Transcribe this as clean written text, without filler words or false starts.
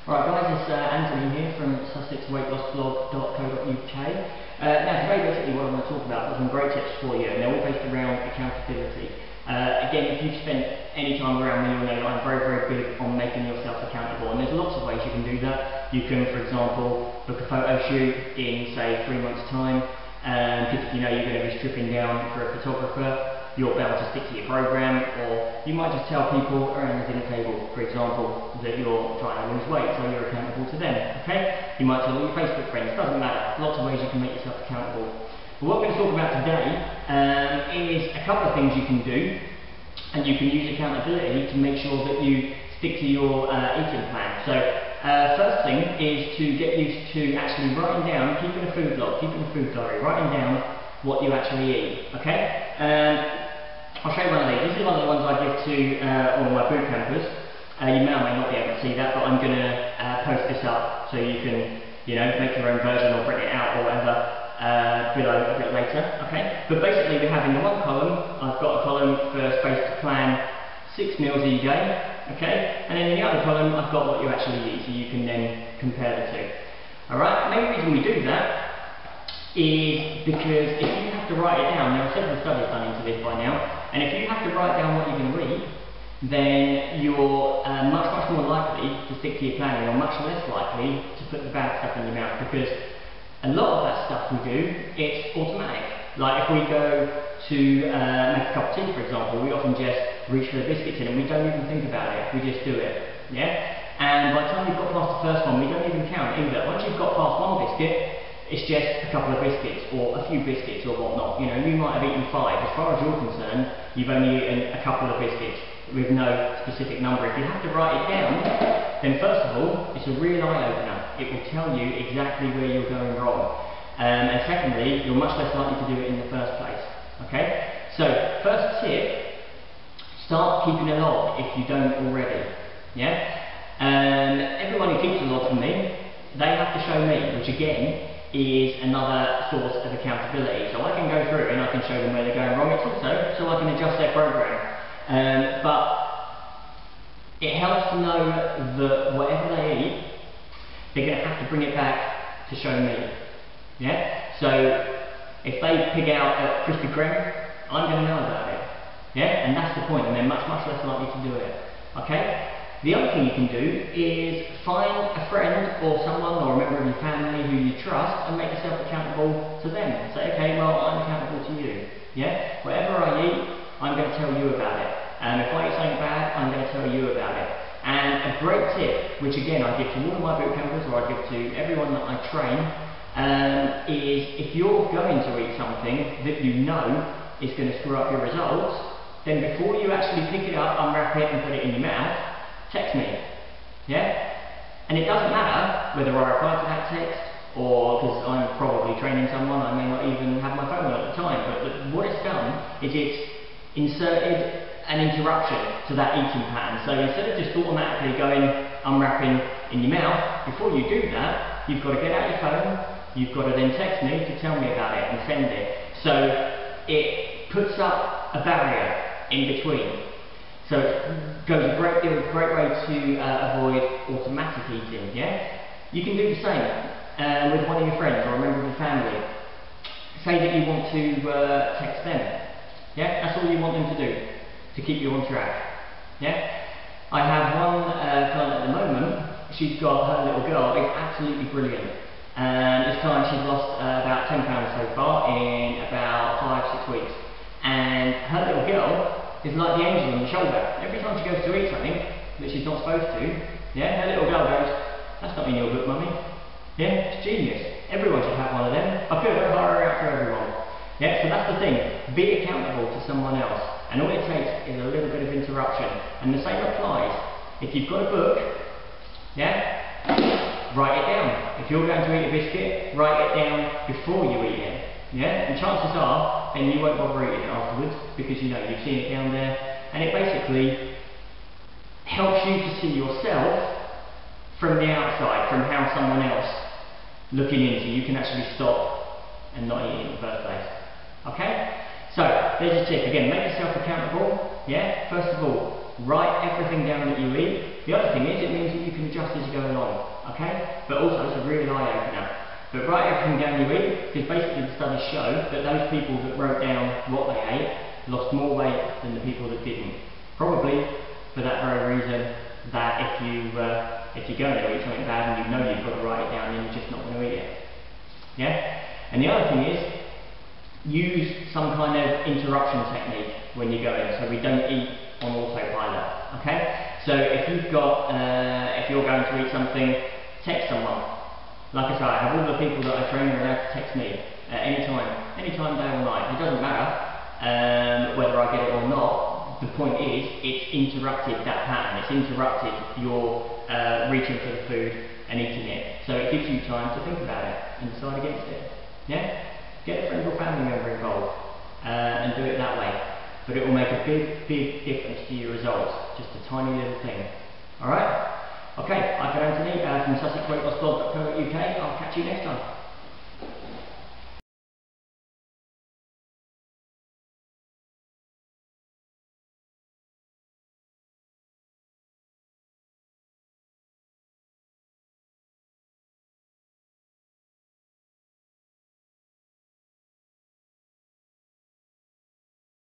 Right guys, it's Anthony here from SussexWeightLossBlog.co.uk. Now today basically what I'm going to talk about are some great tips for you, and they're all based around accountability. Again, if you've spent any time around me, you'll know that I'm very big on making yourself accountable, and there's lots of ways you can do that. You can, for example, book a photo shoot in say 3 months time, because you know you're going to be stripping down for a photographer. You're bound to stick to your program, or you might just tell people around the dinner table, for example, that you're trying to lose weight, so you're accountable to them, okay? You might tell all your Facebook friends, doesn't matter, lots of ways you can make yourself accountable. But what we're going to talk about today is a couple of things you can do, and you can use accountability to make sure that you stick to your eating plan. So first thing is to get used to actually writing down, keeping a food log, keeping a food diary, writing down what you actually eat, okay? I'll show you one of these. This is one of the ones I give to all my boot campers. You may or may not be able to see that, but I'm going to post this up so you can, make your own version or print it out or whatever below a bit later. Okay. But basically, we have in the one column, I've got a column for space to plan 6 meals a day. Okay. And then in the other column, I've got what you actually eat, so you can then compare the two. All right. The main reason we do that is because if you have to write it down, there are several studies done into this by now, and if you have to write down what you're going to eat, then you're much more likely to stick to your plan, and you're much less likely to put the bad stuff in your mouth, because a lot of that stuff we do, it's automatic. Like if we go to make a cup of tea, for example, we often just reach for the biscuits in and we don't even think about it, we just do it, yeah? And by the time we've got past the first one, we don't even count either. Once you've got past one biscuit, it's just a couple of biscuits or a few biscuits or whatnot. You might have eaten 5. As far as you're concerned, you've only eaten a couple of biscuits with no specific number. If you have to write it down, then first of all, it's a real eye-opener. It will tell you exactly where you're going wrong. And secondly, you're much less likely to do it in the first place. Okay? So, first tip, start keeping a log if you don't already. Yeah? Everyone who keeps a log from me, they have to show me, which again, is another source of accountability. So I can go through it and I can show them where they're going wrong. It's also so I can adjust their program. But it helps to know that whatever they eat, they're going to have to bring it back to show me. Yeah? So if they pig out at Krispy Kreme, I'm going to know about it. Yeah? And that's the point, and they're much less likely to do it. Okay? The other thing you can do is find a friend or someone or a member of your family who you trust and make yourself accountable to them. Say, okay, well, I'm accountable to you. Yeah? Whatever I eat, I'm going to tell you about it. And if I eat something bad, I'm going to tell you about it. And a great tip, which again I give to all of my boot campers or I give to everyone that I train, is if you're going to eat something that you know is going to screw up your results, then before you actually pick it up, unwrap it and put it in your mouth, text me, yeah? And it doesn't matter whether I reply to that text or, because I'm probably training someone, I may not even have my phone on at the time, but what it's done is it's inserted an interruption to that eating pattern. So instead of just automatically going, unwrapping in your mouth, before you do that, you've got to get out your phone, you've got to then text me to tell me about it and send it. So it puts up a barrier in between. So it goes a great way to avoid automatic eating, yeah? You can do the same with one of your friends or a member of your family. Say that you want to text them, yeah? That's all you want them to do, to keep you on track, yeah? I have one client at the moment, she's got her little girl, is absolutely brilliant. This client, she's lost about 10 pounds so far in about 5-6 weeks. And her little girl is like the angel on the shoulder. Every time she goes to eat something that she's not supposed to, yeah, her little girl goes, that's not in your book, mummy. Yeah, it's genius. Everyone should have one of them. I could hire her out for everyone. Yeah, so that's the thing. Be accountable to someone else. And all it takes is a little bit of interruption. And the same applies. If you've got a book, yeah, write it down. If you're going to eat a biscuit, write it down before you eat it. Yeah, and chances are, then you won't bother eating it afterwards because you've seen it down there, and it basically helps you to see yourself from the outside, from how someone else looking into you can actually stop and not eat it in the first place. Okay? So, there's a tip. Again, make yourself accountable. Yeah? First of all, write everything down that you eat. The other thing is, it means that you can adjust as you go along. Okay? But also, it's a real eye-opener. But write everything down you eat, because basically the studies show that those people that wrote down what they ate lost more weight than the people that didn't. Probably for that very reason that if you're going to eat something bad and you know you've got to write it down, then you're just not going to eat it. Yeah? And the other thing is, use some kind of interruption technique when you go in, so we don't eat on autopilot. Okay? So if you've got, if you're going to eat something, text someone. Like I say, I have all the people that I train are allowed to text me at any time, day or night. It doesn't matter whether I get it or not. The point is, it's interrupted that pattern. It's interrupted your reaching for the food and eating it. So it gives you time to think about it and decide against it. Yeah? Get a friend or family member involved and do it that way. But it will make a big, big difference to your results. Just a tiny little thing. Alright? Okay, I've been Anthony from SussexWeightLossBlog.co.uk. I'll catch you next time.